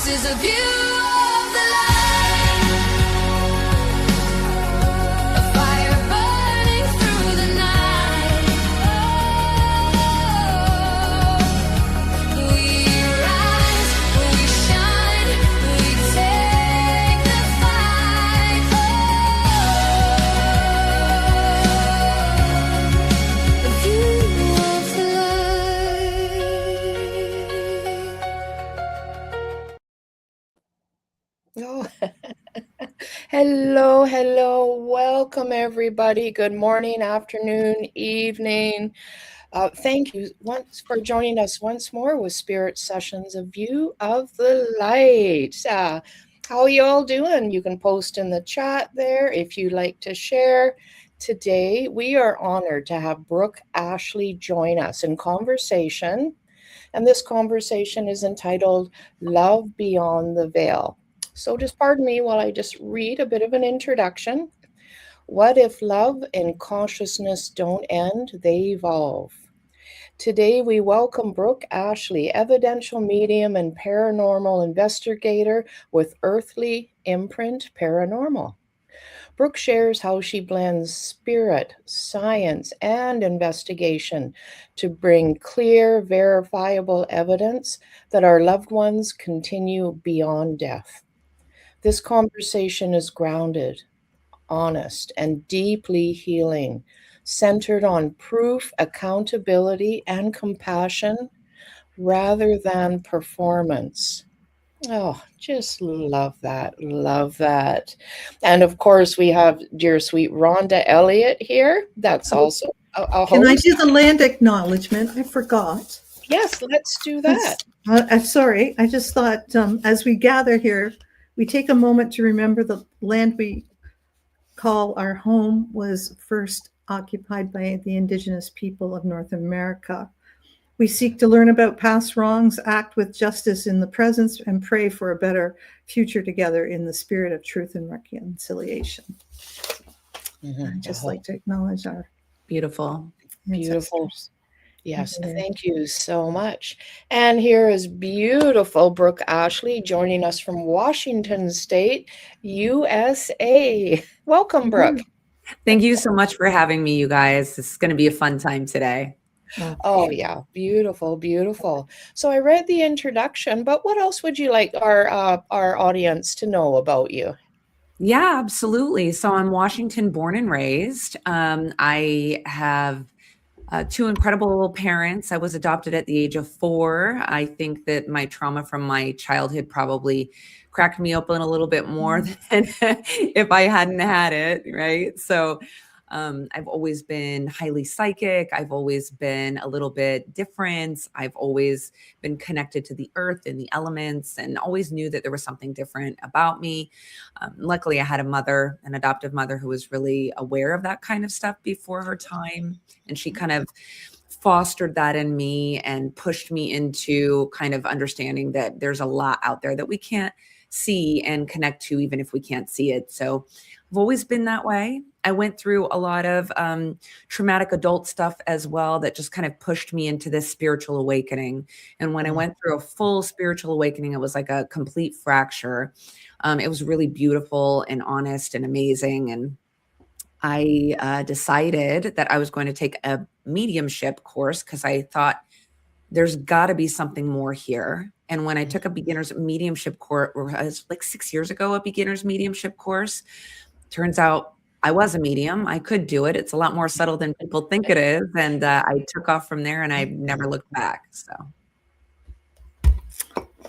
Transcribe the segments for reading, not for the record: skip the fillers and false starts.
is a view of the light, a fire burning through the night. We rise, we shine, we take the fight. A view of the light. Oh, hello, hello. Welcome, everybody. Good morning, afternoon, evening. Thank you once for joining us once more with Spirit Sessions, A View of the Light. How are you all doing? You can post in the chat there if you like to share. Today, we are honored to have Brooke Ashley join us in conversation. And this conversation is entitled Love Beyond the Veil. So just pardon me while I just read a bit of an introduction. What if love and consciousness don't end, they evolve? Today we welcome Brooke Ashley, Evidential medium and paranormal investigator with Earthly Imprint Paranormal. Brooke shares how she blends spirit, science, and investigation to bring clear, verifiable evidence that our loved ones continue beyond death. This conversation is grounded, honest, and deeply healing, centered on proof, accountability, and compassion rather than performance. Oh, just love that. Love that. And of course, we have dear sweet Rhonda Elliott here. That's also a Can I host. do the land acknowledgement? I forgot. Yes, let's do that. I'm sorry. I just thought as we gather here, we take a moment to remember the land we call our home was first occupied by the indigenous people of North America. We seek to learn about past wrongs, act with justice in the present, and pray for a better future together in the spirit of truth and reconciliation. I'd just like to acknowledge our beautiful ancestors. Yes, thank you so much. And here is beautiful Brooke Ashley joining us from Washington State, USA. Welcome, Brooke. Thank you so much for having me, you guys. This is going to be a fun time today. Oh, yeah. Beautiful, beautiful. So I read the introduction, but what else would you like our audience to know about you? Yeah, absolutely. So I'm Washington born and raised. I have two incredible parents. I was adopted at the age of 4. I think that my trauma from my childhood probably cracked me open a little bit more than if I hadn't had it, right? So I've always been highly psychic. I've always been a little bit different. I've always been connected to the earth and the elements and always knew that there was something different about me. Luckily, I had a mother, an adoptive mother, who was really aware of that kind of stuff before her time. And she kind of fostered that in me and pushed me into kind of understanding that there's a lot out there that we can't see and connect to, even if we can't see it. So I've always been that way. I went through a lot of traumatic adult stuff as well that just kind of pushed me into this spiritual awakening. And when I went through a full spiritual awakening, it was like a complete fracture. It was really beautiful and honest and amazing. And I decided that I was going to take a mediumship course because I thought there's got to be something more here. And when I took a beginner's mediumship course, it was like 6 years ago, a beginner's mediumship course, turns out I was a medium. I could do it. It's a lot more subtle than people think it is. And I took off from there and I never looked back. So.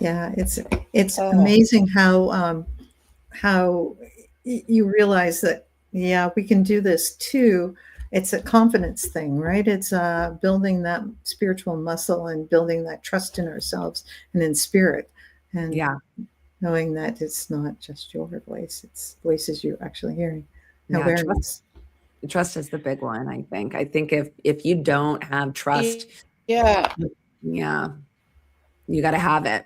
Yeah, it's amazing how you realize that, yeah, we can do this too. It's a confidence thing, right? It's building that spiritual muscle and building that trust in ourselves and in spirit. And knowing that it's not just your voice, it's voices you're actually hearing. Awareness. Trust is the big one, I think. I think if you don't have trust, you got to have it.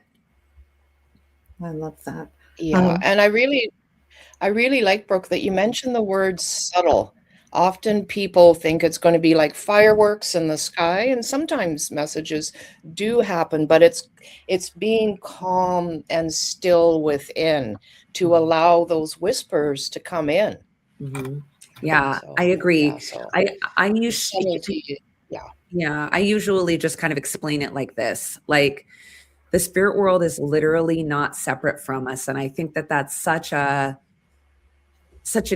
I love that. Yeah, and I really like, Brooke, that you mentioned the word subtle. Often people think it's going to be like fireworks in the sky, and sometimes messages do happen, but it's being calm and still within to allow those whispers to come in. Mhm. Yeah, So I agree. so I usually, subtlety, yeah. yeah, I usually just kind of explain it like this. Like the spirit world is literally not separate from us, and I think that that's such an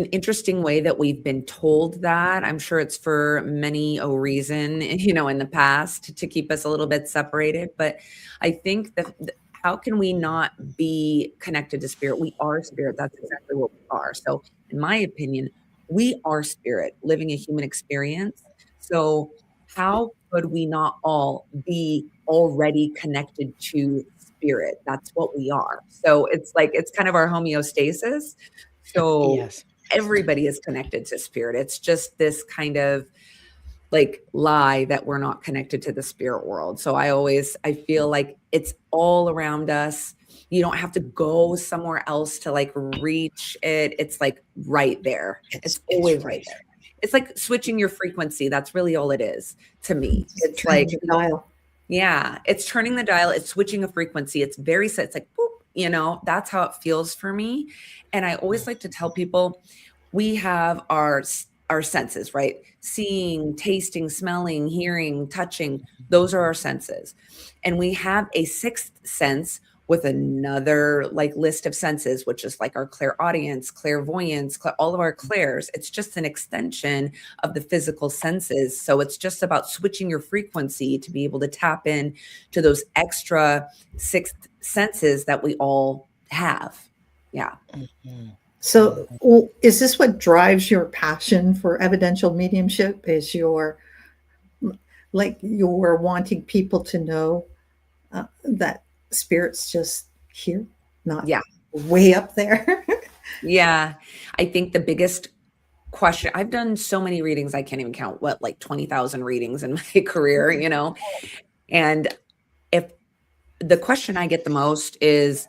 interesting way that we've been told that. I'm sure it's for many a reason, in the past to keep us a little bit separated. But I think that how can we not be connected to spirit? We are spirit. That's exactly what we are. So, in my opinion, we are spirit living a human experience. So, how could we not all be already connected to spirit? That's what we are. So, it's like, it's kind of our homeostasis. So Yes. everybody is connected to spirit. It's just this kind of like lie that we're not connected to the spirit world. So I feel like it's all around us. You don't have to go somewhere else to like reach it. It's like right there. It's It's always right right. there. It's like switching your frequency. That's really all it is to me. Just It's turning like, the dial. yeah, it's turning the dial, it's switching a frequency. It's very set. It's like, boop, that's how it feels for me. And I always like to tell people we have our senses, right? Seeing, tasting, smelling, hearing, touching, those are our senses. And we have a sixth sense with another like list of senses, which is like our clairaudience, clairvoyance, all of our clairs. It's just an extension of the physical senses. So it's just about switching your frequency to be able to tap in to those extra sixth senses that we all have. Yeah. Mhm. So, is this what drives your passion for evidential mediumship? Is your like you're wanting people to know that spirit's just here, not Yeah. way up there? Yeah. I think the biggest question, I've done so many readings, I can't even count what, like 20,000 readings in my career, and if the question I get the most is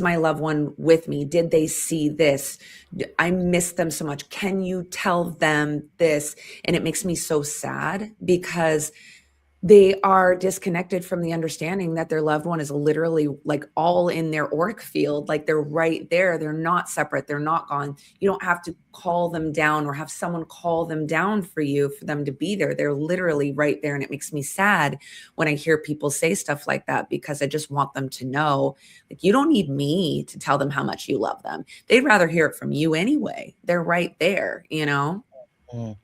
my loved one with me? Did they see this? I miss them so much. Can you tell them this? And it makes me so sad because they are disconnected from the understanding that their loved one is literally like all in their auric field. Like they're right there. They're not separate. They're not gone. You don't have to call them down or have someone call them down for you for them to be there. They're literally right there. And it makes me sad when I hear people say stuff like that, because I just want them to know, like, you don't need me to tell them how much you love them. They'd rather hear it from you anyway. They're right there. Mm.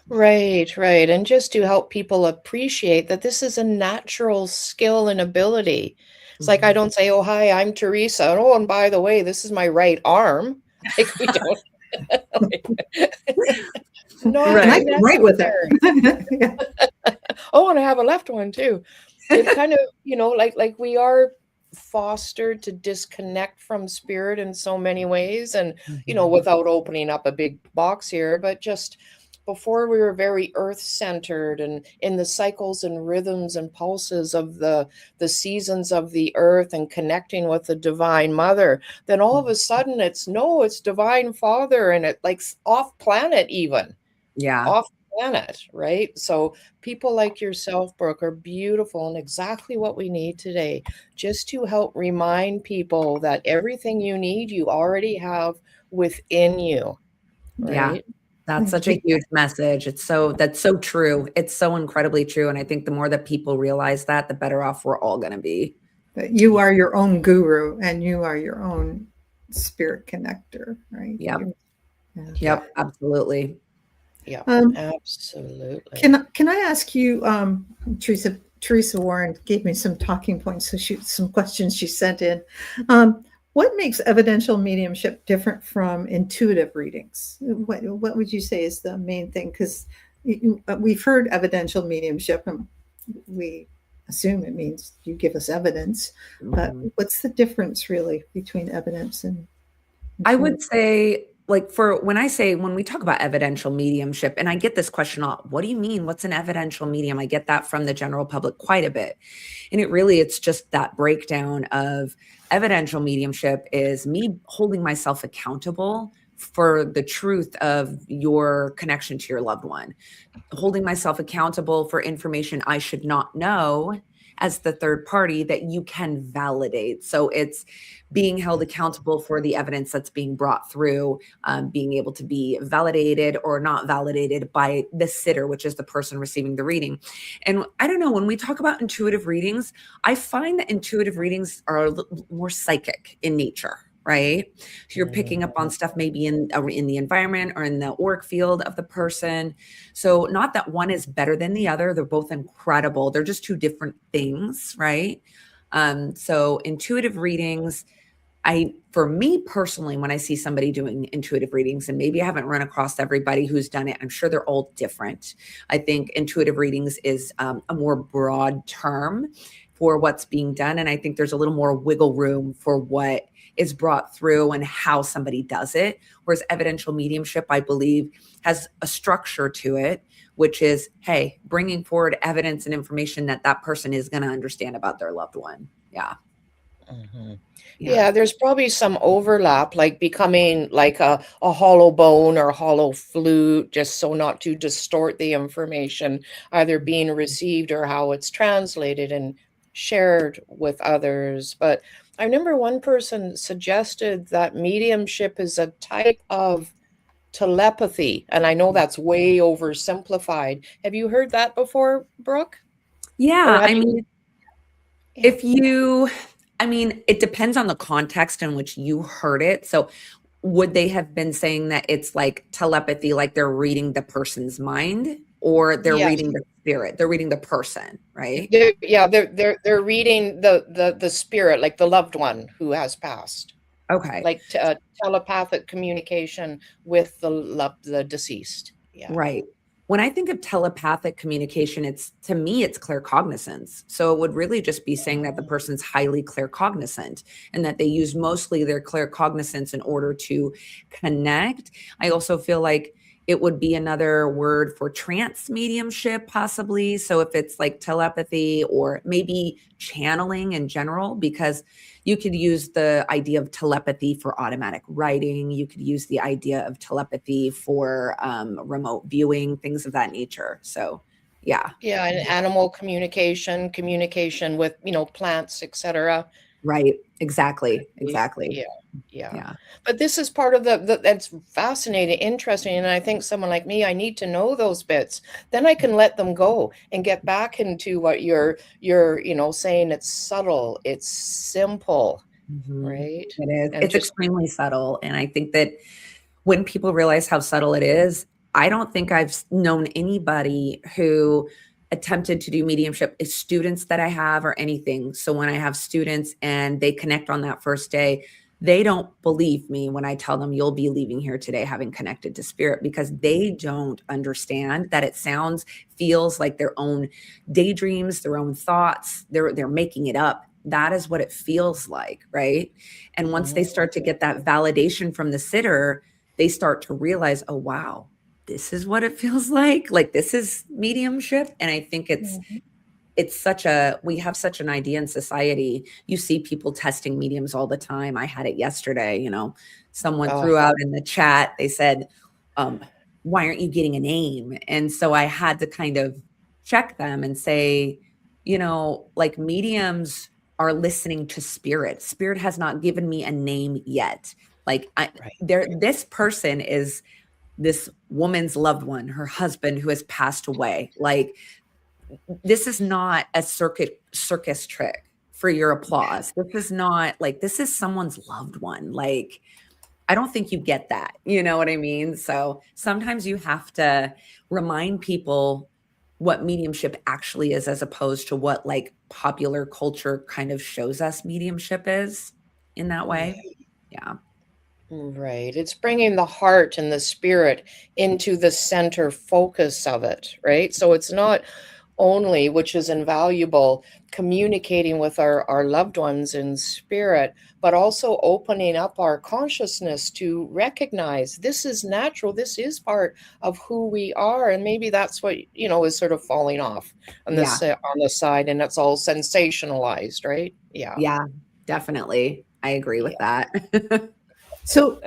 Right, right. And just to help people appreciate that this is a natural skill and ability. It's like I Mhm. don't say, "Oh, hi, I'm Teresa. And, oh, and by the way, this is my right arm." Like we don't. Not And I Right. can write with necessary. it. Yeah. Oh, and I have a left one too. It kind of, like we are fostered to disconnect from spirit in so many ways, and Mhm. without opening up a big box here, but just before we were very earth centered and in the cycles and rhythms and pulses of the seasons of the earth and connecting with the divine mother, then all of a sudden it's divine father, and it like off planet even Yeah. off planet, right? So people like yourself, Brooke, are beautiful and exactly what we need today, just to help remind people that everything you need, you already have within you, Yeah. right? That's Thank such a you. huge message. That's so true. It's so incredibly true. And I think the more that people realize that, the better off we're all going to be. You are your own guru and you are your own spirit connector, right? Yep. Yeah. Yep. Absolutely. Yeah, Um, absolutely. can I ask you, Teresa Warren gave me some talking points, so some questions she sent in. What makes evidential mediumship different from intuitive readings? What would you say is the main thing? Because we've heard evidential mediumship, and we assume it means you give us evidence. But Mhm. what's the difference really between evidence and I intuitive? would say, like, when we talk about evidential mediumship, and I get this question a lot, what do you mean? What's an evidential medium? I get that from the general public quite a bit. And it's just that breakdown of evidential mediumship is me holding myself accountable for the truth of your connection to your loved one, holding myself accountable for information I should not know as the third party that you can validate. So it's being held accountable for the evidence that's being brought through, being able to be validated or not validated by the sitter, which is the person receiving the reading. And I don't know, when we talk about intuitive readings, I find that intuitive readings are a little more psychic in nature. Right. So you're picking up on stuff maybe in the environment or in the auric field of the person. So not that one is better than the other. They're both incredible. They're just two different things. Right. So intuitive readings, for me personally, when I see somebody doing intuitive readings, and maybe I haven't run across everybody who's done it, I'm sure they're all different. I think intuitive readings is a more broad term for what's being done. And I think there's a little more wiggle room for what is brought through and how somebody does it. Whereas evidential mediumship, I believe, has a structure to it, which is, hey, bringing forward evidence and information that that person is going to understand about their loved one. Yeah. Yeah, there's probably some overlap, like becoming like a hollow bone or a hollow flute, just so not to distort the information, either being received or how it's translated and shared with others. But I remember one person suggested that mediumship is a type of telepathy, and I know that's way oversimplified. Have you heard that before, Brooke? Yeah. Or have I you- mean, it depends on the context in which you heard it. So would they have been saying that it's like telepathy, like they're reading the person's mind, or they're Yes. reading the spirit? They're reading the person, right? They're reading the spirit, like the loved one who has passed, Okay. like telepathic communication with the deceased. Yeah. Right. When I think of telepathic communication, to me, it's claircognizance. So it would really just be saying that the person's highly claircognizant and that they use mostly their claircognizance in order to connect. I also feel like it would be another word for trance mediumship, possibly. So if it's like telepathy or maybe channeling in general, because you could use the idea of telepathy for automatic writing. You could use the idea of telepathy for remote viewing, things of that nature. So, yeah. Yeah, and animal communication with, plants, etc. Right. Exactly. Yeah. But this is part of that's fascinating, interesting. And I think someone like me, I need to know those bits. Then I can let them go and get back into what you're saying. It's subtle, it's simple, right? It is. And It's just extremely subtle. And I think that when people realize how subtle it is, I don't think I've known anybody who attempted to do mediumship, students that I have or anything. So when I have students and they connect on that first day, they don't believe me when I tell them you'll be leaving here today having connected to spirit, because they don't understand that it feels like their own daydreams, their own thoughts. They're making it up. That is what it feels like, right? And once they start to get that validation from the sitter, they start to realize, oh, wow, this is what it feels like. Like, this is mediumship. And I think we have such an idea in society. You see people testing mediums all the time. I had it yesterday, someone threw out in the chat, they said, why aren't you getting a name? And so I had to kind of check them and say, like, mediums are listening to spirit. Spirit has not given me a name yet. Like, this person is this woman's loved one, her husband who has passed away. Like, this is not a circus trick for your applause. This is not like, this is someone's loved one. Like, I don't think you get that. You know what I mean? So sometimes you have to remind people what mediumship actually is, as opposed to what like popular culture kind of shows us mediumship is in that way. Yeah. Right. It's bringing the heart and the spirit into the center focus of it, right? So it's not only, which is invaluable, communicating with our loved ones in spirit, but also opening up our consciousness to recognize this is natural, this is part of who we are. And maybe that's what, is sort of falling off on the side, and it's all sensationalized, right? Yeah. Yeah, definitely. I agree with that. So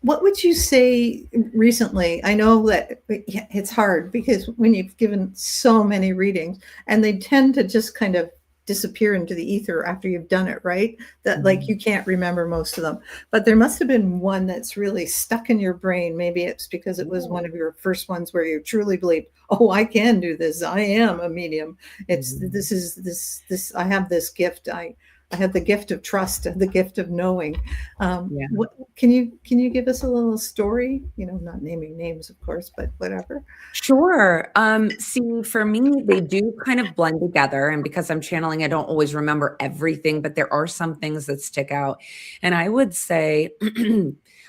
What would you say recently? I know that it's hard because when you've given so many readings and they tend to just kind of disappear into the ether after you've done it, right? That like you can't remember most of them. But there must have been one that's really stuck in your brain. Maybe it's because it was one of your first ones where you truly believed, oh, I can do this. I am a medium. It's this I have this gift. I have the gift of trust, the gift of knowing. Yeah. What can you give us a little story? You know, not naming names, of course, but whatever. Sure. See, for me, they do kind of blend together. And because I'm channeling, I don't always remember everything, but there are some things that stick out. And I would say,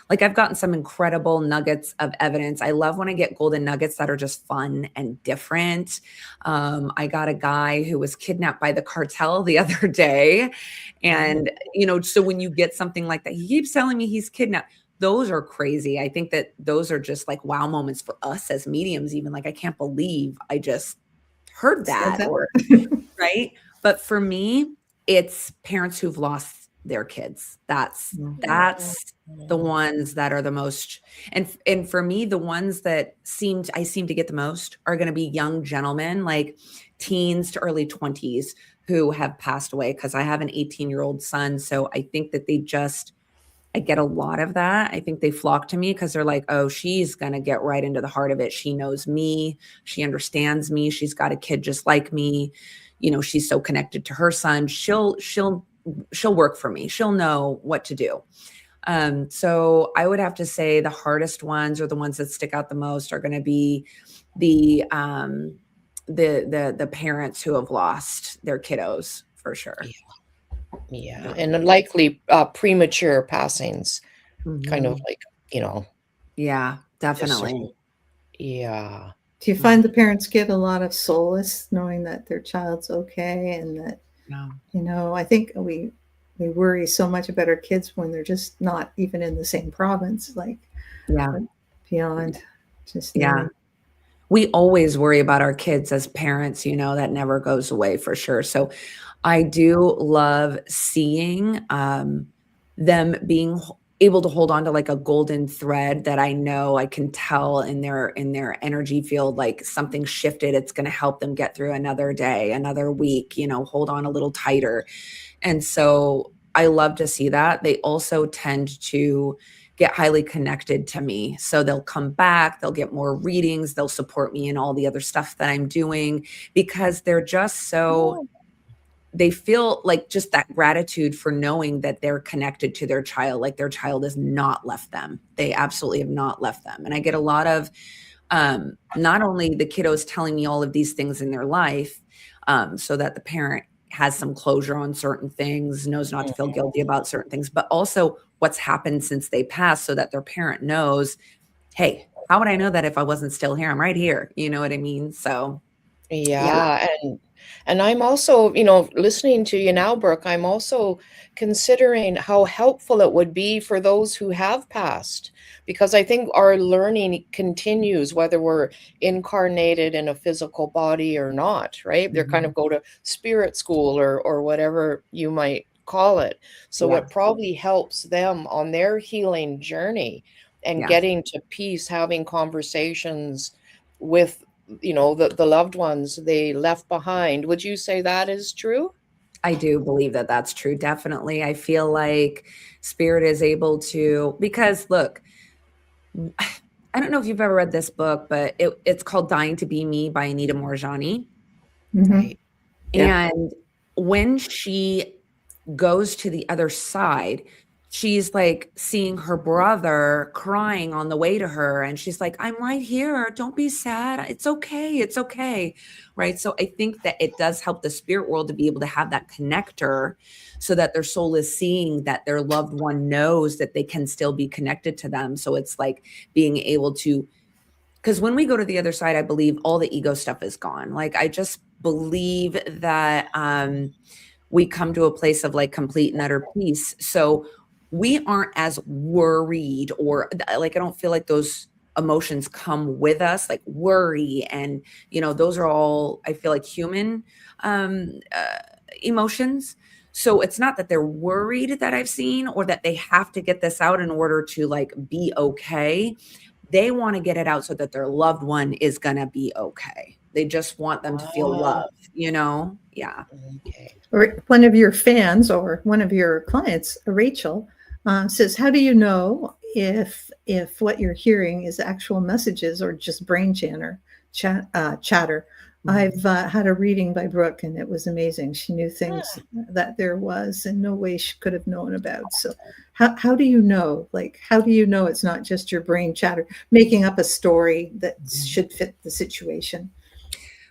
like, I've gotten some incredible nuggets of evidence. I love when I get golden nuggets that are just fun and different. I got a guy who was kidnapped by the cartel the other day. And, so when you get something like that, he keeps telling me he's kidnapped. Those are crazy. I think that those are just like wow moments for us as mediums, even like, I can't believe I just heard that, or right. But for me, it's parents who've lost their kids. That's the ones that are the most, and for me, the ones that I seem to get the most are going to be young gentlemen, like teens to early 20s, who have passed away, because I have an 18-year-old son. So I think that I get a lot of that. I think they flock to me because they're like, oh, she's going to get right into the heart of it. She knows me. She understands me. She's got a kid just like me. She's so connected to her son. She'll work for me. She'll know what to do. So I would have to say the hardest ones, or the ones that stick out the most, are going to be the parents who have lost their kiddos, for sure. Yeah. And likely premature passings, kind of like, Yeah, definitely. Yeah. Do you find the parents get a lot of solace knowing that their child's okay, and that, I think we worry so much about our kids when they're just not even in the same province, like beyond just knowing. We always worry about our kids as parents, that never goes away, for sure. So I do love seeing them being able to hold on to like a golden thread that I know I can tell in their energy field, like something shifted. It's going to help them get through another day, another week, hold on a little tighter. And so I love to see that. They also tend to get highly connected to me. So they'll come back, they'll get more readings, they'll support me in all the other stuff that I'm doing, because they're just so, they feel like just that gratitude for knowing that they're connected to their child, like their child has not left them. They absolutely have not left them. And I get a lot of, not only the kiddos telling me all of these things in their life, so that the parent has some closure on certain things, knows not to feel guilty about certain things, but also what's happened since they passed, so that their parent knows, hey, how would I know that if I wasn't still here? I'm right here. You know what I mean? So Yeah. And I'm also, listening to you now, Brooke, I'm also considering how helpful it would be for those who have passed, because I think our learning continues whether we're incarnated in a physical body or not, right? They're kind of go to spirit school or whatever you might call it. So it probably helps them on their healing journey and getting to peace, having conversations with the loved ones they left behind. Would you say that is true? I do believe that that's true. Definitely. I feel like spirit is able to, because look, I don't know if you've ever read this book, but it's called Dying to Be Me by Anita Moorjani. Right. And when she goes to the other side, she's like seeing her brother crying on the way to her. And she's like, I'm right here. Don't be sad. It's okay. It's okay. Right. So I think that it does help the spirit world to be able to have that connector, so that their soul is seeing that their loved one knows that they can still be connected to them. So it's like being able to, because when we go to the other side, I believe all the ego stuff is gone. Like, I just believe that we come to a place of like complete and utter peace. So we aren't as worried, or like, I don't feel like those emotions come with us, like worry. And, those are all, I feel like, human emotions. So it's not that they're worried that I've seen or that they have to get this out in order to like be okay. They want to get it out so that their loved one is going to be okay. They just want them to feel Ah, love, you know? Yeah. okay. Or one of your fans or one of your clients, Rachel, says, "How do you know if what you're hearing is actual messages or just brain chatter?" I've had a reading by Brooke, and it was amazing. She knew things that there was in no way she could have known about. So, how do you know? Like, how do you know it's not just your brain chatter, making up a story that should fit the situation?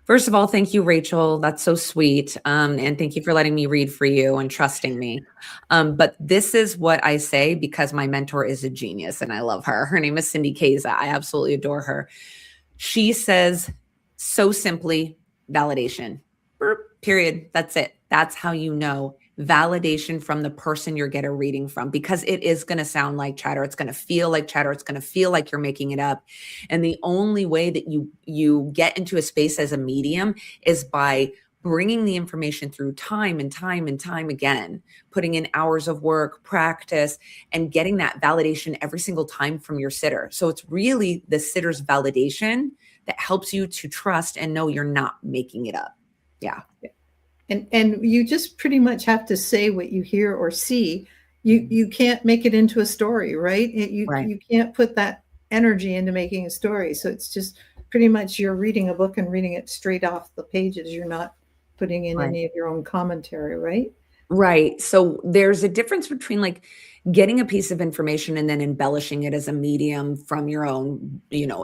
First of all, thank you, Rachel. That's so sweet. And thank you for letting me read for you and trusting me. But this is what I say because my mentor is a genius and I love her. Her name is Cindy Keza. I absolutely adore her. She says so simply, validation. Burp, period. That's it. That's how you know validation from the person you're getting a reading from, because it is going to sound like chatter. It's going to feel like chatter. It's going to feel like you're making it up. And the only way that you get into a space as a medium is by bringing the information through time and time and time again, putting in hours of work, practice, and getting that validation every single time from your sitter. So it's really the sitter's validation that helps you to trust and know you're not making it up. Yeah. And you just pretty much have to say what you hear or see. You can't make it into a story, right? Right. You can't put that energy into making a story. So it's just pretty much you're reading a book and reading it straight off the pages. You're not putting in Right. any of your own commentary, right? Right. So there's a difference between like getting a piece of information and then embellishing it as a medium from your own,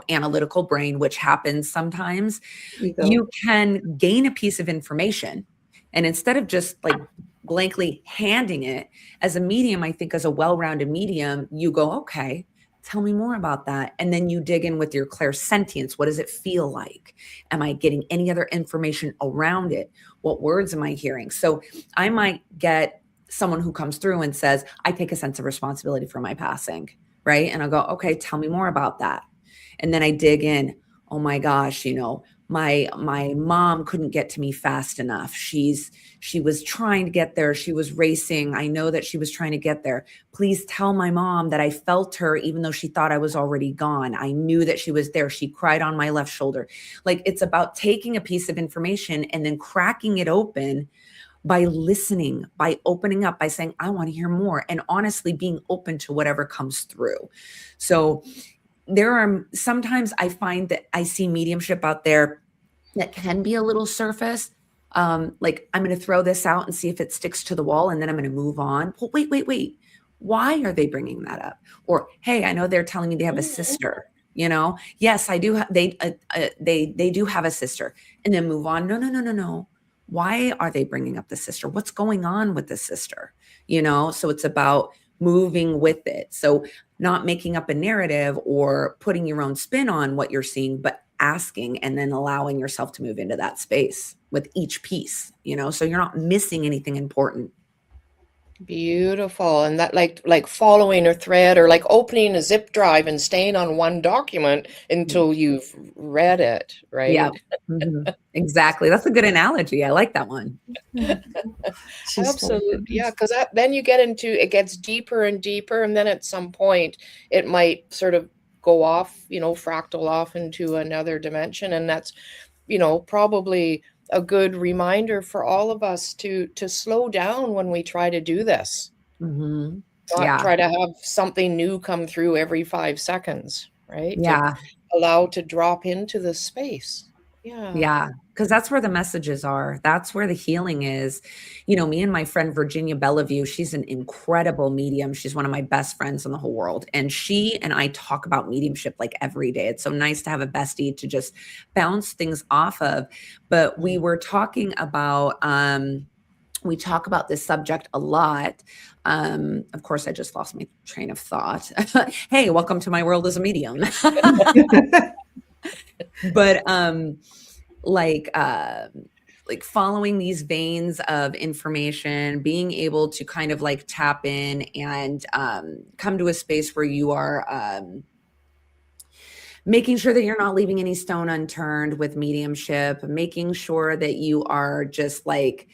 analytical brain, which happens sometimes. Ego. You can gain a piece of information and instead of just like blankly handing it as a medium, I think as a well-rounded medium, you go, okay, tell me more about that. And then you dig in with your clairsentience. What does it feel like? Am I getting any other information around it? What words am I hearing? So I might get someone who comes through and says, I take a sense of responsibility for my passing, right? And I'll go, okay, tell me more about that. And then I dig in, oh my gosh, my mom couldn't get to me fast enough. She was trying to get there. She was racing. I know that she was trying to get there. Please tell my mom that I felt her even though she thought I was already gone. I knew that she was there. She cried on my left shoulder. Like, it's about taking a piece of information and then cracking it open by listening, by opening up, by saying, I want to hear more, and honestly being open to whatever comes through. So there are sometimes I find that I see mediumship out there that can be a little surface. Like, I'm going to throw this out and see if it sticks to the wall, and then I'm going to move on. Well, wait. Why are they bringing that up? Or, hey, I know they're telling me they have a sister. Yes, I do. They do have a sister, and then move on. No. Why are they bringing up the sister? What's going on with the sister? So it's about moving with it. So not making up a narrative or putting your own spin on what you're seeing, but asking and then allowing yourself to move into that space with each piece, so you're not missing anything important. Beautiful. And that like following a thread or like opening a zip drive and staying on one document until you've read it, right? Yeah. Exactly. That's a good analogy. I like that one. Absolutely. Yeah, because then you get into it gets deeper and deeper, and then at some point it might sort of go off, fractal off into another dimension. And that's, probably a good reminder for all of us to slow down when we try to do this. Not try to have something new come through every 5 seconds, right? Yeah. To allow to drop into the space. Yeah. Because that's where the messages are. That's where the healing is. Me and my friend, Virginia Bellevue, she's an incredible medium. She's one of my best friends in the whole world. And she and I talk about mediumship like every day. It's so nice to have a bestie to just bounce things off of. But we were talking about, we talk about this subject a lot. Of course, I just lost my train of thought. Hey, welcome to my world as a medium. But like following these veins of information, being able to kind of like tap in and come to a space where you are making sure that you're not leaving any stone unturned with mediumship, making sure that you are just like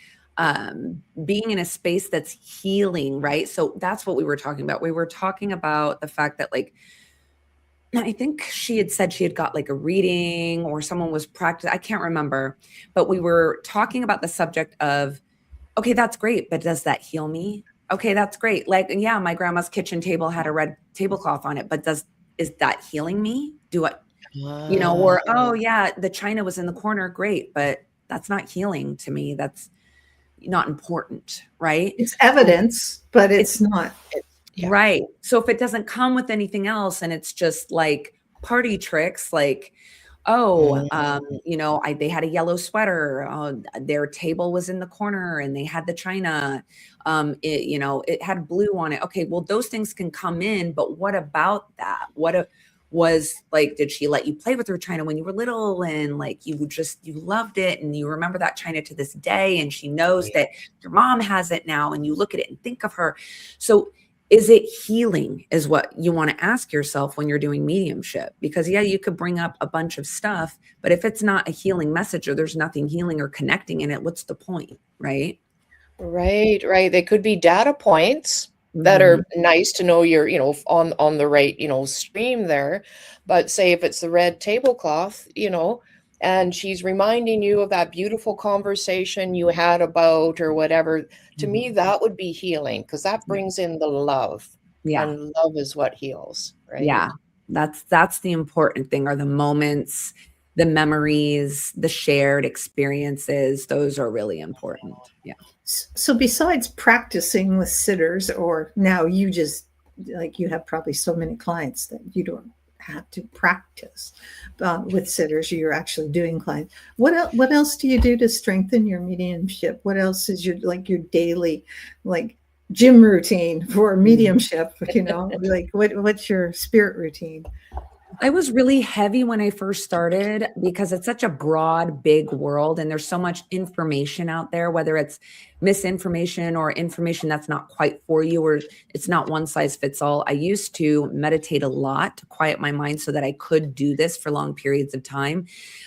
being in a space that's healing, right? So that's what we were talking about. We were talking about the fact that, like, I think she had said she had got like a reading or someone was practicing. I can't remember, but we were talking about the subject of, okay, that's great, but does that heal me? Okay, that's great. Like, yeah, my grandma's kitchen table had a red tablecloth on it, but is that healing me? Do I, or, oh yeah, the china was in the corner, great, but that's not healing to me. That's not important, right? It's evidence, but it's not. Yeah. Right. So if it doesn't come with anything else and it's just like party tricks, like, oh, they had a yellow sweater, their table was in the corner and they had the china, it had blue on it. Okay, well, those things can come in, but what about that? Was like, did she let you play with her china when you were little and like you loved it and you remember that china to this day, and she knows that your mom has it now and you look at it and think of her. So is it healing is what you want to ask yourself when you're doing mediumship, because you could bring up a bunch of stuff, but if it's not a healing message or there's nothing healing or connecting in it, what's the point? Right. They could be data points that are nice to know you're, on the right, stream there. But say if it's the red tablecloth, and she's reminding you of that beautiful conversation you had about or whatever, to me, that would be healing, because that brings in the love. Yeah. And love is what heals, right? Yeah. That's the important thing, are the moments, the memories, the shared experiences. Those are really important. Yeah. So besides practicing with sitters, or now you just, like, you have probably so many clients that you don't have to practice with sitters, you're actually doing clients. What else do you do to strengthen your mediumship? What else is your daily, like, gym routine for mediumship? Like, what's your spirit routine? I was really heavy when I first started because it's such a broad, big world and there's so much information out there, whether it's misinformation or information that's not quite for you, or it's not one size fits all. I used to meditate a lot to quiet my mind so that I could do this for long periods of time.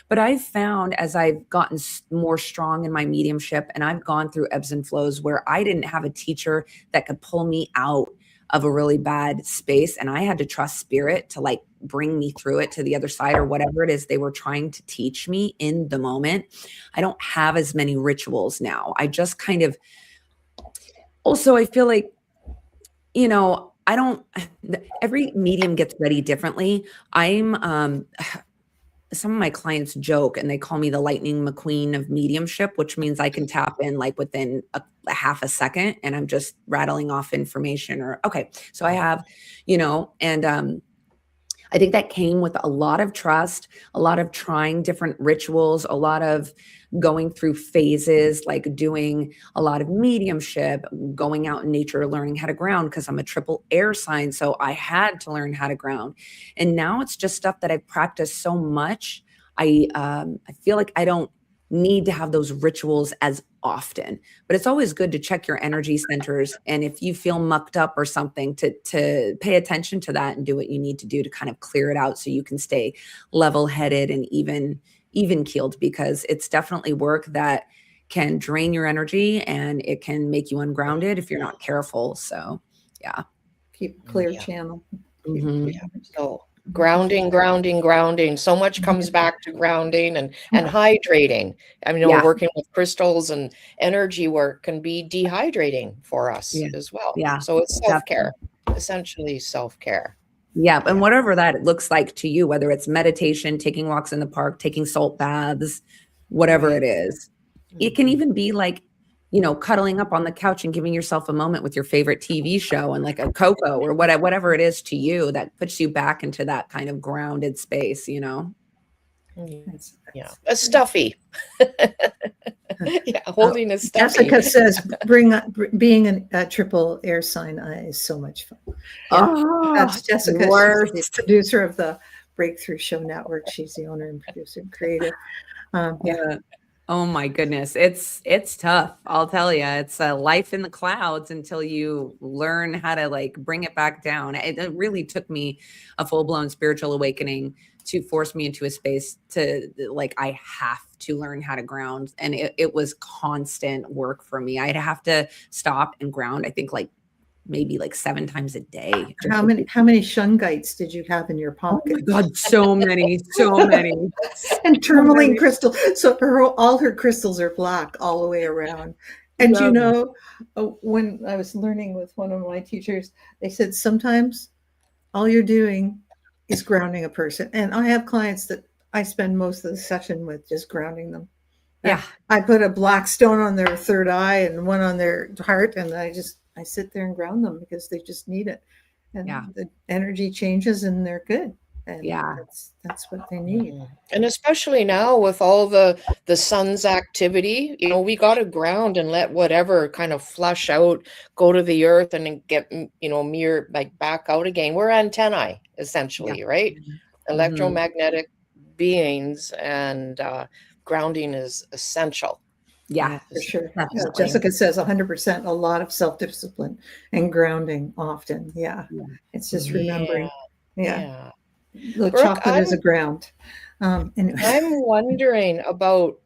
But I've found, as I've gotten more strong in my mediumship and I've gone through ebbs and flows where I didn't have a teacher that could pull me out of a really bad space, and I had to trust spirit to like bring me through it to the other side, or whatever it is they were trying to teach me in the moment. I don't have as many rituals now. I just kind of, also I feel like, every medium gets ready differently. Some of my clients joke and they call me the Lightning McQueen of mediumship, which means I can tap in like within a half a second and I'm just rattling off information. Or, okay, so I have, and I think that came with a lot of trust, a lot of trying different rituals, a lot of going through phases, like doing a lot of mediumship, going out in nature, learning how to ground, because I'm a triple air sign. So I had to learn how to ground. And now it's just stuff that I've practiced so much. I feel like I don't need to have those rituals as often, but it's always good to check your energy centers. And if you feel mucked up or something, to pay attention to that and do what you need to do to kind of clear it out so you can stay level-headed and even keeled, because it's definitely work that can drain your energy and it can make you ungrounded if you're not careful. So yeah. Keep clear channel. So grounding. So much comes back to grounding and hydrating. I mean, we're working with crystals, and energy work can be dehydrating for us as well. Yeah. So it's self-care, essentially self-care. Yeah. And whatever that looks like to you, whether it's meditation, taking walks in the park, taking salt baths, whatever it is. It can even be like, cuddling up on the couch and giving yourself a moment with your favorite TV show and like a cocoa or whatever it is to you that puts you back into that kind of grounded space, Yeah, a stuffy. Holding a stuffy. Jessica says, being a triple air sign is so much fun. That's Jessica. She's the producer of the Breakthrough Show Network. She's the owner and producer and creator. Oh my goodness. It's tough. I'll tell you, it's a life in the clouds until you learn how to like bring it back down. It really took me a full-blown spiritual awakening to force me into a space to like, I have to learn how to ground. And it was constant work for me. I'd have to stop and ground, I think like maybe like 7 times a day. How many shungites did you have in your Oh my pocket? God, so many. And tourmaline crystal. So all her crystals are black all the way around. And Love when I was learning with one of my teachers, they said sometimes all you're doing is grounding a person. And I have clients that I spend most of the session with just grounding them. Yeah. I put a black stone on their third eye and one on their heart, and I sit there and ground them because they just need it. And the energy changes and they're good. And that's what they need. And especially now with all the sun's activity, we got to ground and let whatever kind of flush out, go to the earth and then get, mirror like back out again. We're antennae essentially, right? Electromagnetic beings, and grounding is essential. Yeah, for sure. Yeah, Jessica says 100%, a lot of self-discipline and grounding often. Yeah. It's just remembering. Yeah. The Brooke, chocolate is a ground. Anyway. I'm wondering about,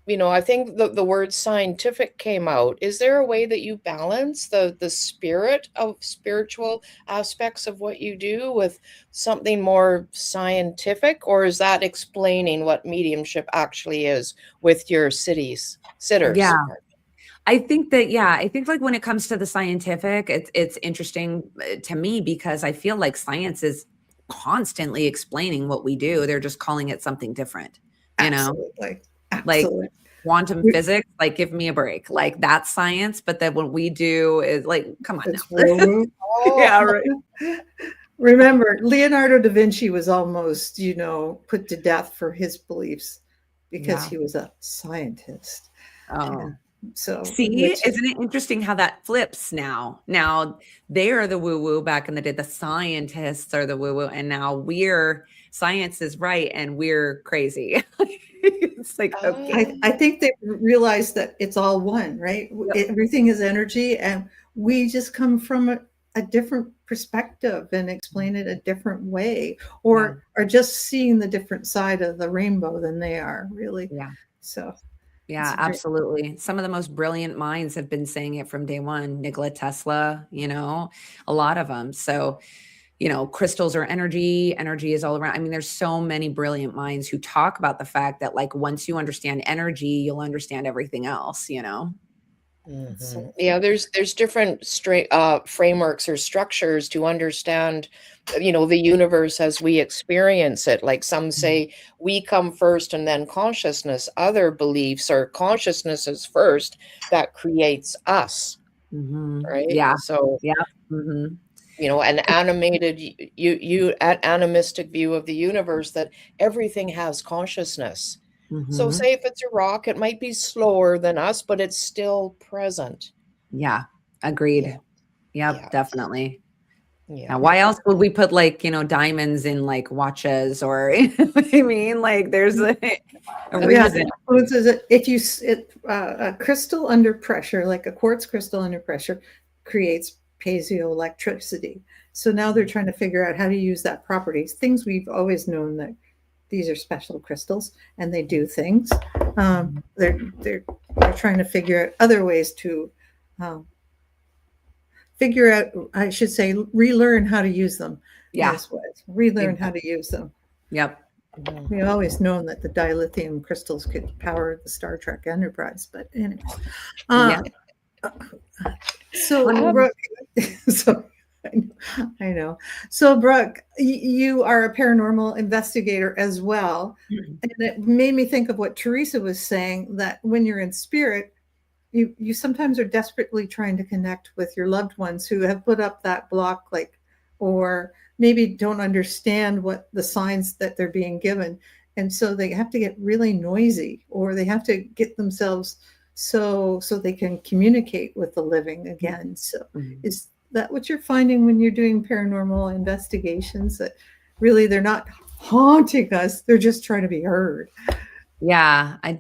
I think the word scientific came out. Is there a way that you balance the spirit of spiritual aspects of what you do with something more scientific, or is that explaining what mediumship actually is with your sitters? Yeah. I think like when it comes to the scientific, it's interesting to me because I feel like science is constantly explaining what we do. They're just calling it something different, Absolutely. Like quantum physics, like give me a break. Like that's science, but then what we do is like, come on now. Yeah, right. Remember, Leonardo da Vinci was almost, put to death for his beliefs because he was a scientist. Oh. So see, isn't it interesting how that flips now? Now they are the woo-woo. Back in the day, the scientists are the woo-woo, and now science is right and we're crazy. It's like, okay. I think they realize that it's all one, right? Yep. Everything is energy, and we just come from a different perspective and explain it a different way, or are just seeing the different side of the rainbow than they are, really. Yeah. So. Yeah, absolutely. Some of the most brilliant minds have been saying it from day one. Nikola Tesla, a lot of them. So, crystals are energy. Energy is all around. I mean, there's so many brilliant minds who talk about the fact that like once you understand energy, you'll understand everything else, Mm-hmm. Yeah, there's different frameworks or structures to understand, the universe as we experience it. Like some say we come first and then consciousness. Other beliefs are consciousness is first that creates us. Right? Yeah. So an animated animistic view of the universe that everything has consciousness. So say if it's a rock, it might be slower than us, but it's still present. Yeah. Agreed. Yep, definitely. Yeah. Now, why else would we put like, diamonds in like watches or, what I mean? Like there's a reason. If a crystal under pressure, like a quartz crystal under pressure, creates piezoelectricity. So now they're trying to figure out how to use that property. Things we've always known that these are special crystals and they do things. They're trying to figure out other ways to I should say, relearn how to use them. Yeah. Relearn how to use them. Yep. We've always known that the dilithium crystals could power the Star Trek Enterprise, but anyway. So, Brooke, I know. So, Brooke, you are a paranormal investigator as well. And it made me think of what Teresa was saying, that when you're in spirit, you sometimes are desperately trying to connect with your loved ones who have put up that block, or maybe don't understand what the signs that they're being given. And so they have to get really noisy, or they have to get themselves so they can communicate with the living again. So is that what you're finding when you're doing paranormal investigations, that really they're not haunting us, they're just trying to be heard? Yeah, I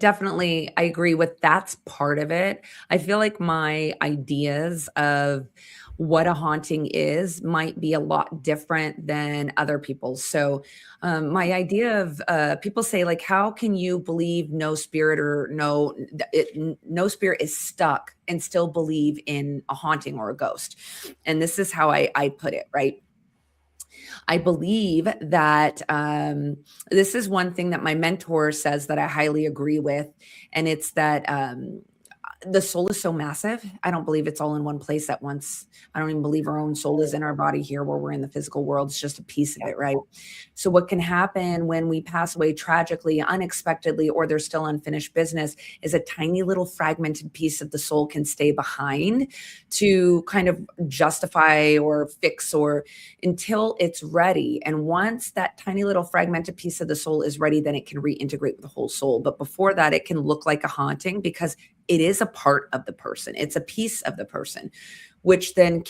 agree with that's part of it. I feel like my ideas of what a haunting is might be a lot different than other people's. So my idea of people say, like, how can you believe no spirit or no spirit is stuck and still believe in a haunting or a ghost? And this is how I put it, right? I believe that this is one thing that my mentor says that I highly agree with. And it's that the soul is so massive. I don't believe it's all in one place at once. I don't even believe our own soul is in our body here where we're in the physical world. It's just a piece of it, right? So what can happen when we pass away tragically, unexpectedly, or there's still unfinished business is a tiny little fragmented piece of the soul can stay behind to kind of justify or fix or until it's ready. And once that tiny little fragmented piece of the soul is ready, then it can reintegrate with the whole soul. But before that, it can look like a haunting because it is a part of the person. It's a piece of the person, which then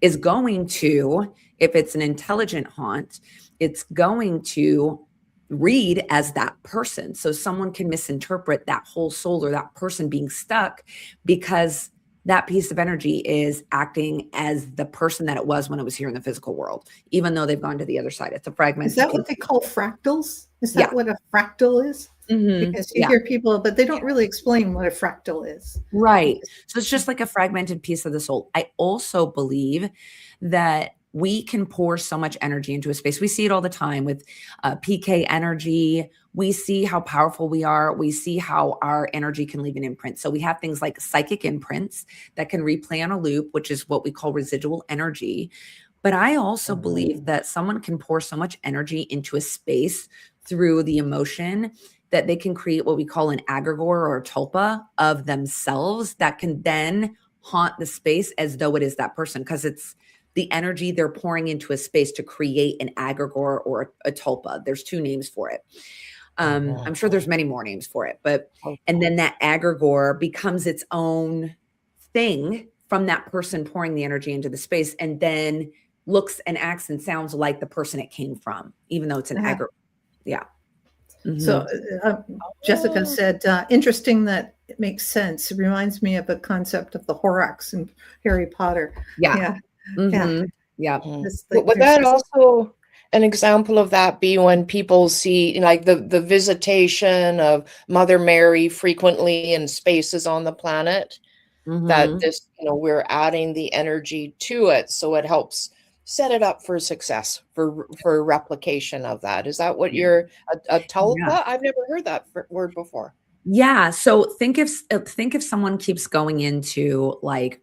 is going to, if it's an intelligent haunt, it's going to read as that person. So someone can misinterpret that whole soul or that person being stuck because that piece of energy is acting as the person that it was when it was here in the physical world, even though they've gone to the other side. It's a fragmented Is that piece. what they call fractals? Is that what a fractal is? Because you hear people, but they don't really explain what a fractal is. Right. So it's just like a fragmented piece of the soul. I also believe that we can pour so much energy into a space. We see it all the time with PK energy. We see how powerful we are. We see how our energy can leave an imprint. So we have things like psychic imprints that can replay on a loop, which is what we call residual energy. But I also believe that someone can pour so much energy into a space through the emotion that they can create what we call an egregore or a tulpa of themselves that can then haunt the space as though it is that person, because it's the energy they're pouring into a space to create an egregore or a tulpa. There's two names for it. I'm sure there's many more names for it, and then that egregore becomes its own thing from that person pouring the energy into the space, and then looks and acts and sounds like the person it came from, even though it's an egregore. Yeah. So Jessica said, interesting that it makes sense. It reminds me of a concept of the Horrocks in Harry Potter. Yeah. Yeah. Would that also an example of that be when people see like the visitation of Mother Mary frequently in spaces on the planet? That this, we're adding the energy to it, so it helps set it up for success, for replication of that. Is that what you're a tulpa? Yeah. I've never heard that word before. Yeah. So think if someone keeps going into like,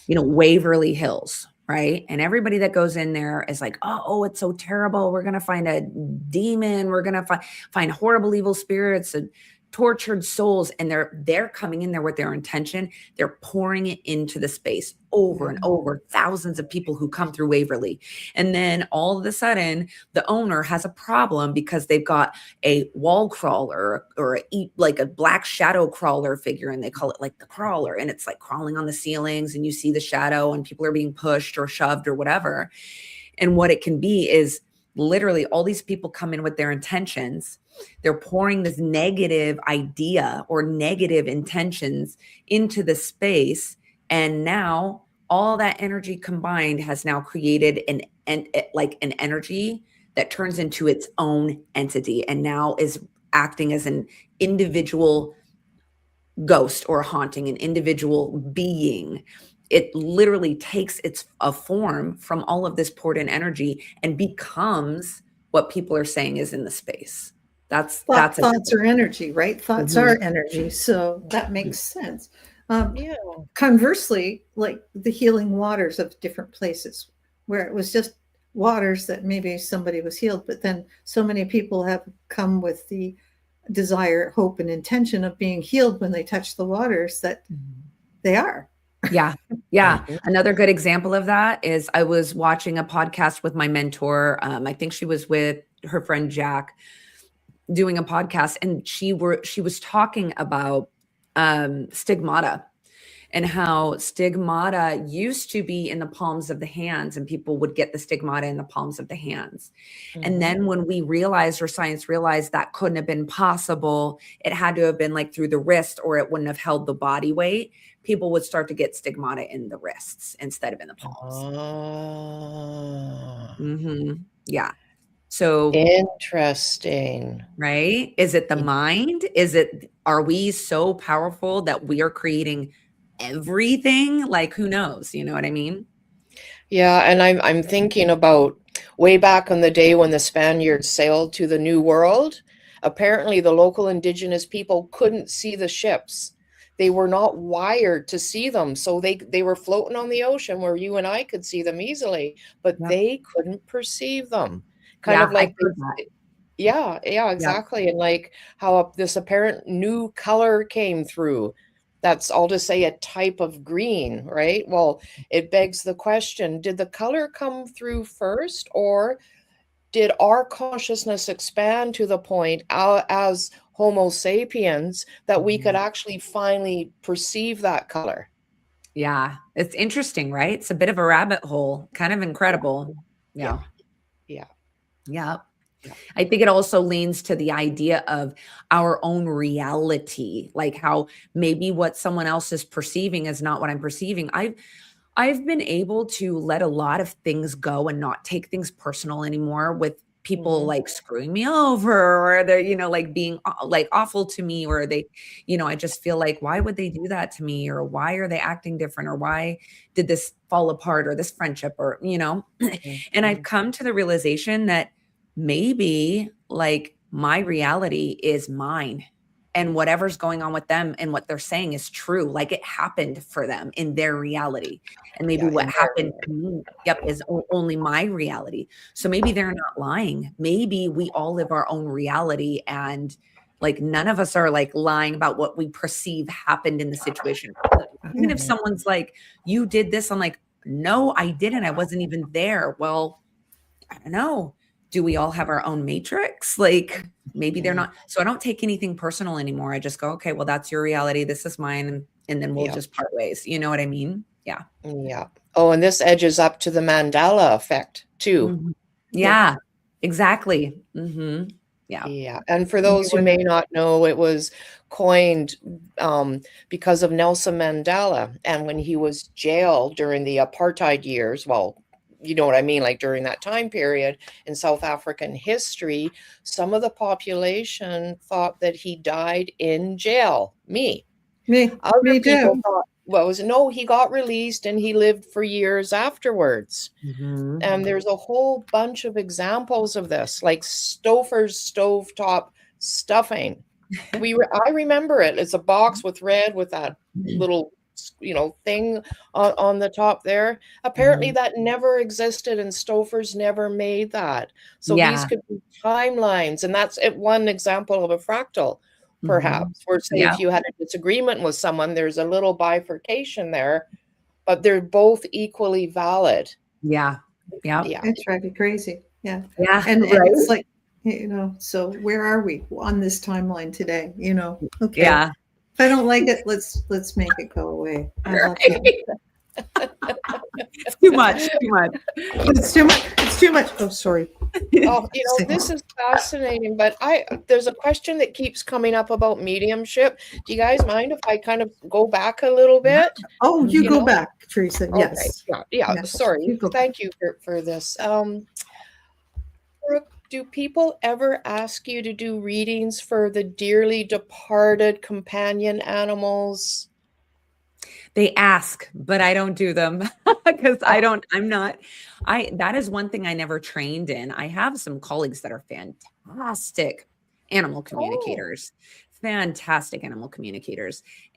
Waverly Hills, right? And everybody that goes in there is like, oh, it's so terrible. We're going to find a demon. We're going to find horrible, evil spirits and tortured souls. And they're coming in there with their intention. They're pouring it into the space over and over, thousands of people who come through Waverly. And then all of a sudden the owner has a problem because they've got a wall crawler or like a black shadow crawler figure. And they call it like the crawler. And it's like crawling on the ceilings and you see the shadow and people are being pushed or shoved or whatever. And what it can be is literally all these people come in with their intentions. They're pouring this negative idea or negative intentions into the space. And now all that energy combined has now created an energy that turns into its own entity and now is acting as an individual ghost or haunting, an individual being. It literally takes a form from all of this poured in energy and becomes what people are saying is in the space. Thoughts are energy, right? Thoughts are energy. So that makes sense. Conversely, like the healing waters of different places where it was just waters that maybe somebody was healed, but then so many people have come with the desire, hope, and intention of being healed when they touch the waters that they are. Yeah. Another good example of that is I was watching a podcast with my mentor. I think she was with her friend Jack doing a podcast, and she was talking about stigmata and how stigmata used to be in the palms of the hands, and people would get the stigmata in the palms of the hands. And then when we realized, or science realized, that couldn't have been possible, it had to have been like through the wrist, or it wouldn't have held the body weight. People would start to get stigmata in the wrists instead of in the palms. Oh, Yeah. So, interesting. right? Is it the mind? Are we so powerful that we are creating everything? Like, who knows? You know what I mean? Yeah, and I'm thinking about way back in the day when the Spaniards sailed to the New World. Apparently, the local indigenous people couldn't see the ships. They were not wired to see them, so they were floating on the ocean where you and I could see them easily, but Yep. they couldn't perceive them. Kind Yeah, of like I've heard that. yeah, Yep. exactly. And like how this apparent new color came through. That's, I'll just say, a type of green, right? Well, it begs the question, did the color come through first, or did our consciousness expand to the point as Homo sapiens that we could actually finally perceive that color? Yeah, it's interesting, right? It's a bit of a rabbit hole, kind of incredible. Yeah, Yeah. yeah, Yeah. I think it also leans to the idea of our own reality, like how maybe what someone else is perceiving is not what I'm perceiving. I've been able to let a lot of things go and not take things personal anymore with people like screwing me over, or they're, like being like awful to me, or they, I just feel like, why would they do that to me? Or why are they acting different? Or why did this fall apart, or this friendship, or, and I've come to the realization that maybe like my reality is mine, and whatever's going on with them and what they're saying is true. Like it happened for them in their reality. And maybe what happened to me, is only my reality. So maybe they're not lying. Maybe we all live our own reality, and like none of us are like lying about what we perceive happened in the situation. Even if someone's like, you did this, I'm like, no, I didn't. I wasn't even there. Well, I don't know. Do we all have our own matrix? Like maybe they're not. So I don't take anything personal anymore. I just go, okay, well, that's your reality. This is mine. And then we'll just part ways. You know what I mean? Yeah. Yeah. Oh, and this edges up to the Mandela effect too. Mhm. Yeah, exactly. Yeah. Yeah. And for those who may not know, it was coined because of Nelson Mandela. And when he was jailed during the apartheid years, well, you know what I mean, like during that time period in South African history, some of the population thought that he died in jail. Me Other Me people too. thought, well, no, he got released and he lived for years afterwards. And there's a whole bunch of examples of this, like Stouffer's stovetop stuffing. I remember it. It's a box with red with that little, thing on the top there. Apparently that never existed, and Stouffer's never made that. So these Yeah. could be timelines, and that's one example of a fractal, perhaps. Where say Yeah. if you had a disagreement with someone, there's a little bifurcation there, but they're both equally valid. Yeah. Yeah. Yeah. It's driving me crazy. Yeah. Yeah. And Right. it's like, so where are we on this timeline today? Okay. Yeah. If I don't like it, let's make it go away. I love that. It's too much. Too much. It's too much. It's too much. Oh, sorry. Oh, this is fascinating, but there's a question that keeps coming up about mediumship. Do you guys mind if I kind of go back a little bit? Oh, you go back, Teresa. Yes. Okay. Yeah. Yes. Sorry. You go Thank you for this. Brooke, do people ever ask you to do readings for the dearly departed companion animals? They ask, but I don't do them because that is one thing I never trained in. I have some colleagues that are fantastic animal communicators,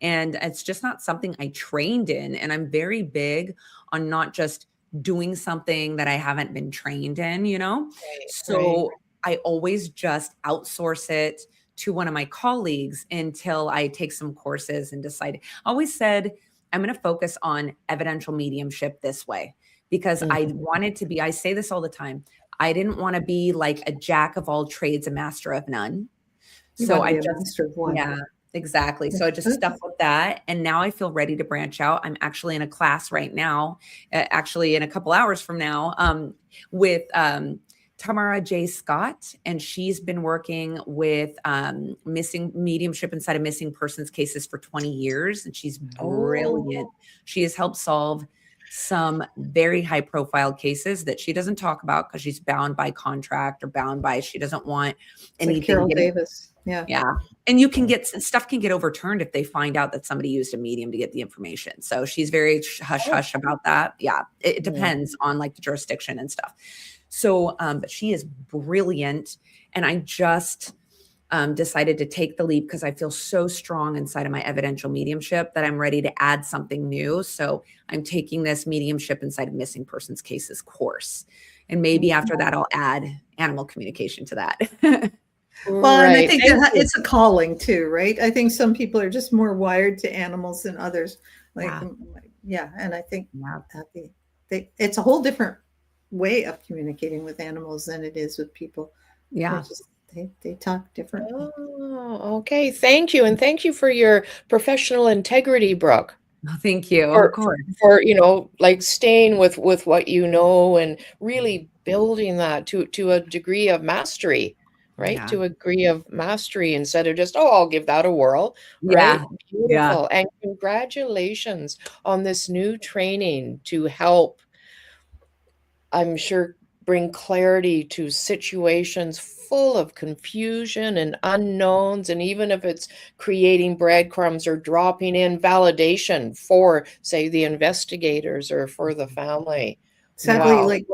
And it's just not something I trained in. And I'm very big on not just doing something that I haven't been trained in, So I always just outsource it to one of my colleagues until I take some courses and decide. I always said, I'm going to focus on evidential mediumship this way because I wanted to be, I say this all the time. I didn't want to be like a jack of all trades, a master of none. So I just, exactly. So I just stuck with that. And now I feel ready to branch out. I'm actually in a class right now, actually in a couple hours from now, with Tamara J. Scott. And she's been working with missing mediumship inside of missing persons cases for 20 years. And she's brilliant. She has helped solve some very high profile cases that she doesn't talk about because she's bound by contract or bound by, she doesn't want anything. Like Carol Davis. Yeah. Yeah. And you can get stuff can get overturned if they find out that somebody used a medium to get the information. So she's very hush hush about that. Yeah. It depends on like the jurisdiction and stuff. So, but she is brilliant. And I just decided to take the leap because I feel so strong inside of my evidential mediumship that I'm ready to add something new. So I'm taking this mediumship inside of missing persons cases course. And maybe after that, I'll add animal communication to that. Well, and I think it's a calling too, right? I think some people are just more wired to animals than others. Yeah. And I think it's a whole different way of communicating with animals than it is with people. Yeah. They talk different. Oh, okay. Thank you. And thank you for your professional integrity, Brooke. Oh, thank you. Of course. For, like staying with what you know and really building that to a degree of mastery, right? Yeah. To a degree of mastery instead of just, I'll give that a whirl. Yeah. Right? Beautiful. And congratulations on this new training to help, I'm sure, bring clarity to situations full of confusion and unknowns. And even if it's creating breadcrumbs or dropping in validation for, say, the investigators or for the family. Sadly, Wow. like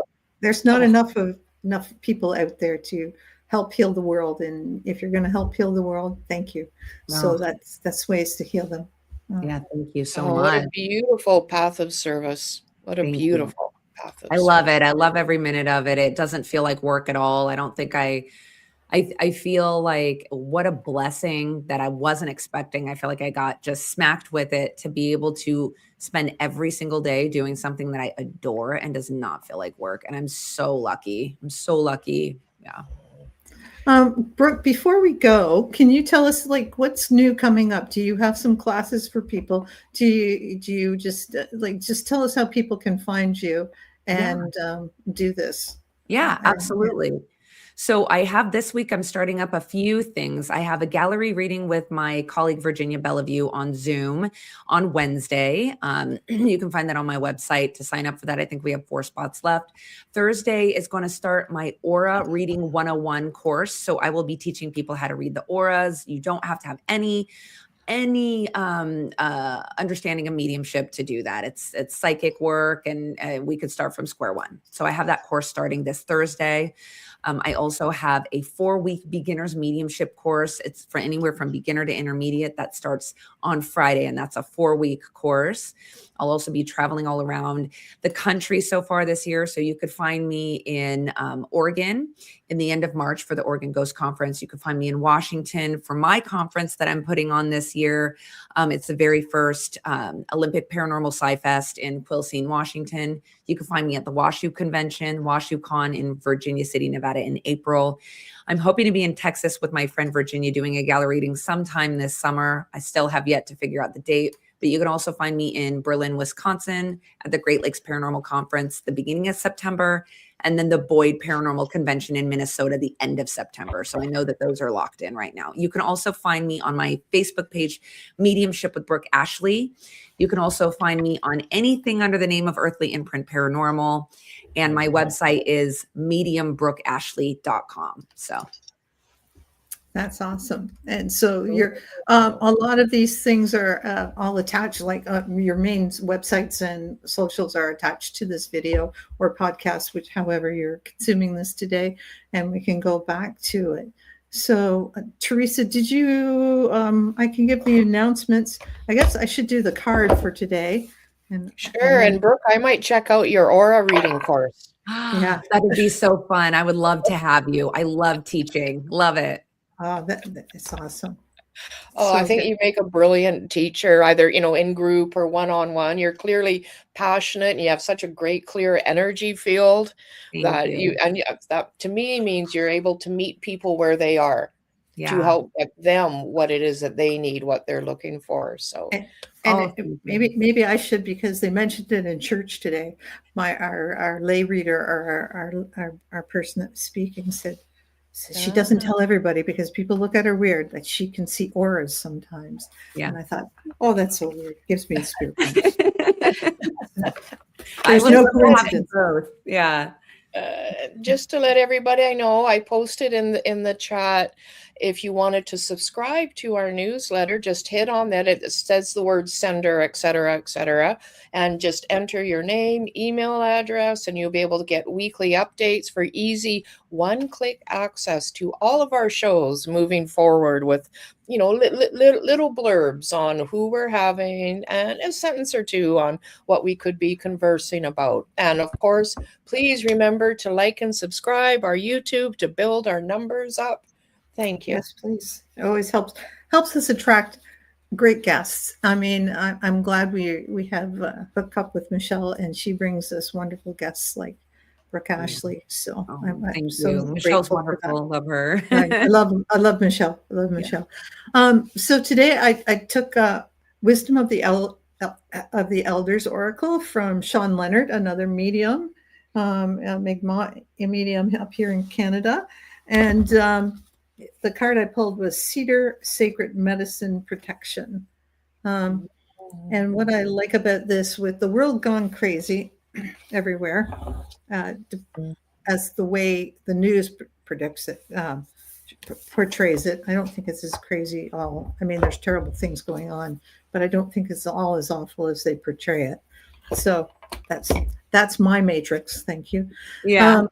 there's not enough people out there to help heal the world. And if you're going to help heal the world, thank you. Wow. So that's ways to heal them. Yeah. Thank you so much. What a beautiful path of service. What a beautiful. I love it. I love every minute of it. It doesn't feel like work at all. I don't think I feel like what a blessing that I wasn't expecting. I feel like I got just smacked with it to be able to spend every single day doing something that I adore and does not feel like work. And I'm so lucky. I'm so lucky. Yeah. Brooke, before we go, can you tell us like what's new coming up? Do you have some classes for people? Do you just just tell us how people can find you and do this? Yeah, absolutely. So I have this week, I'm starting up a few things. I have a gallery reading with my colleague, Virginia Bellevue, on Zoom on Wednesday. You can find that on my website to sign up for that. I think we have 4 spots left. Thursday is going to start my Aura Reading 101 course. So I will be teaching people how to read the auras. You don't have to have any understanding of mediumship to do that. It's psychic work, and we could start from square one. So I have that course starting this Thursday. I also have a 4-week beginner's mediumship course. It's for anywhere from beginner to intermediate. That starts on Friday, and that's a 4-week course. I'll also be traveling all around the country so far this year. So you could find me in Oregon in the end of March for the Oregon Ghost Conference. You could find me in Washington for my conference that I'm putting on this year. It's the very first Olympic Paranormal Sci-Fest in Quilcene, Washington. You can find me at the WashU Convention, WashUCon in Virginia City, Nevada in April. I'm hoping to be in Texas with my friend Virginia doing a gallery reading sometime this summer. I still have yet to figure out the date, but you can also find me in Berlin, Wisconsin at the Great Lakes Paranormal Conference, the beginning of September, and then the Boyd Paranormal Convention in Minnesota, the end of September. So I know that those are locked in right now. You can also find me on my Facebook page, Mediumship with Brooke Ashley. You can also find me on anything under the name of Earthly Imprint Paranormal. And my website is mediumbrookeashley.com. So that's awesome. And so you're a lot of these things are all attached, like your main websites and socials are attached to this video or podcast, which however you're consuming this today, and we can go back to it. So Teresa, did you, I can give the announcements. I guess I should do the card for today. Sure. And Brooke, I might check out your aura reading course. Yeah, that would be so fun. I would love to have you. I love teaching. Love it. Oh, that's awesome. Oh, I think you make a brilliant teacher, either, in group or one-on-one. You're clearly passionate and you have such a great, clear energy field that to me means you're able to meet people where they are. to help get them what it is that they need, what they're looking for. So, and maybe I should, because they mentioned it in church today. Our lay reader, or our person that was speaking, said she doesn't tell everybody because people look at her weird, that she can see auras sometimes. Yeah. And I thought, oh, that's so weird. It gives me a spirit. There's no coincidence. Yeah. Just to let everybody know, I posted in the chat. If you wanted to subscribe to our newsletter, just hit on that. It says the word sender, etc., and just enter your name, email address, and you'll be able to get weekly updates for easy one-click access to all of our shows moving forward, with little blurbs on who we're having and a sentence or two on what we could be conversing about. And of course, please remember to like and subscribe our YouTube to build our numbers up. Thank you. Yes, please. It always helps us attract great guests. I mean, I'm glad we have hooked up with Michelle, and she brings us wonderful guests like Brooke Ashley. So I'm so Michelle's wonderful. Love her. I love Michelle. I love Michelle. So today I took Wisdom of the Elders Oracle from Sean Leonard, another medium, a medium up here in Canada, and the card I pulled was Cedar Sacred Medicine Protection. And what I like about this, with the world gone crazy everywhere, as the way the news predicts it, portrays it, I don't think it's as crazy at all. I mean, there's terrible things going on, but I don't think it's all as awful as they portray it. So that's my matrix. Thank you. Yeah.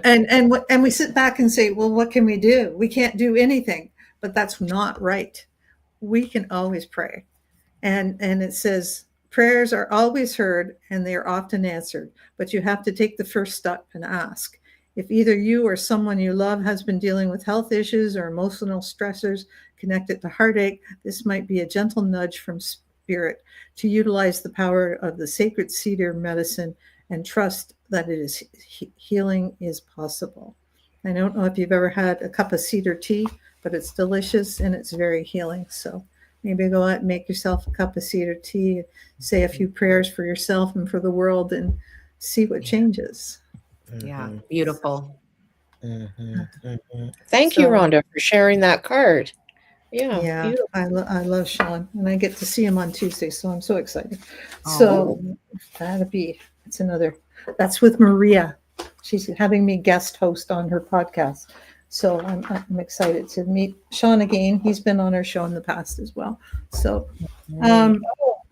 And we sit back and say, well, what can we do? We can't do anything, but that's not right. We can always pray. And it says, prayers are always heard and they are often answered, but you have to take the first step and ask. If either you or someone you love has been dealing with health issues or emotional stressors connected to heartache, this might be a gentle nudge from spirit to utilize the power of the sacred cedar medicine and trust that it is healing is possible. I don't know if you've ever had a cup of cedar tea, but it's delicious and it's very healing. So maybe go out and make yourself a cup of cedar tea, say a few prayers for yourself and for the world, and see what changes. Yeah, beautiful. Thank you, Rhonda, for sharing that card. Yeah, I love Sean, and I get to see him on Tuesday, so I'm so excited. So that's with Maria. She's having me guest host on her podcast. So I'm excited to meet Sean again. He's been on our show in the past as well. So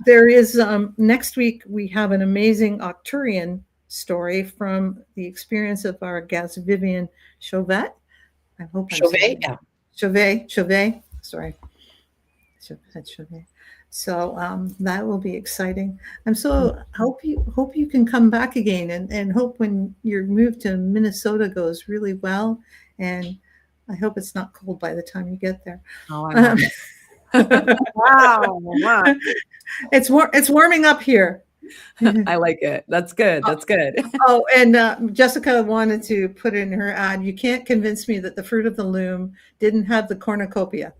there is, next week, we have an amazing Octurian story from the experience of our guest, Vivian Chauvet. I hope I'm saying that. Chauvet. Sorry. Chauvet. So that will be exciting. I'm so hope you can come back again, and hope when your move to Minnesota goes really well, and I hope it's not cold by the time you get there. Oh, wow. It's warming up here. I like it. That's good. Oh, and Jessica wanted to put in her ad, you can't convince me that the fruit of the loom didn't have the cornucopia.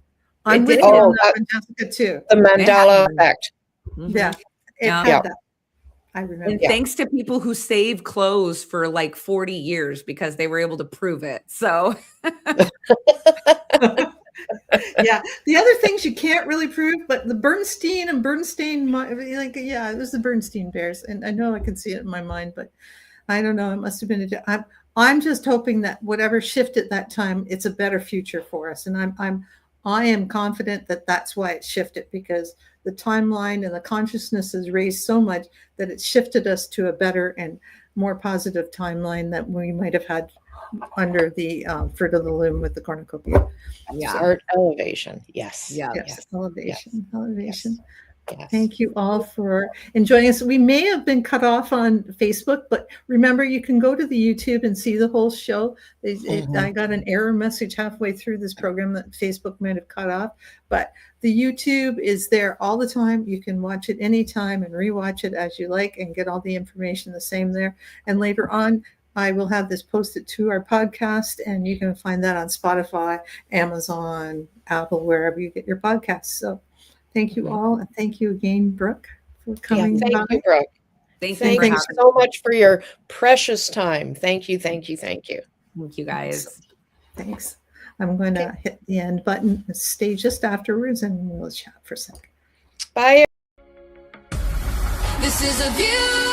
I'm with you on that one, Jessica, too. The Mandela effect. Yeah, it had that. I remember. And thanks to people who save clothes for like 40 years because they were able to prove it. So yeah, the other things you can't really prove, but the Bernstein, it was the Bernstein bears, and I know I can see it in my mind, but I don't know. It must have been I'm just hoping that whatever shifted that time, it's a better future for us, and I am confident that that's why it shifted, because the timeline and the consciousness has raised so much that it's shifted us to a better and more positive timeline that we might have had under the fruit of the loom with the cornucopia. Yeah. Art elevation. Yes. Yes. Elevation. Yes. Thank you all for enjoying us. We may have been cut off on Facebook, but remember, you can go to the YouTube and see the whole show. I got an error message halfway through this program that Facebook might have cut off, but the YouTube is there all the time. You can watch it anytime and rewatch it as you like and get all the information the same there. And later on, I will have this posted to our podcast, and you can find that on Spotify, Amazon, Apple, wherever you get your podcasts. So thank you all. And thank you again, Brooke, for coming Thank by. you, Brooke. Thank Thank you you for having so much for your precious time. Thank you, thank you, thank you. Thank you guys. Thanks. I'm going to hit the end button, stay just afterwards, and we'll chat for a second. Bye. This is a view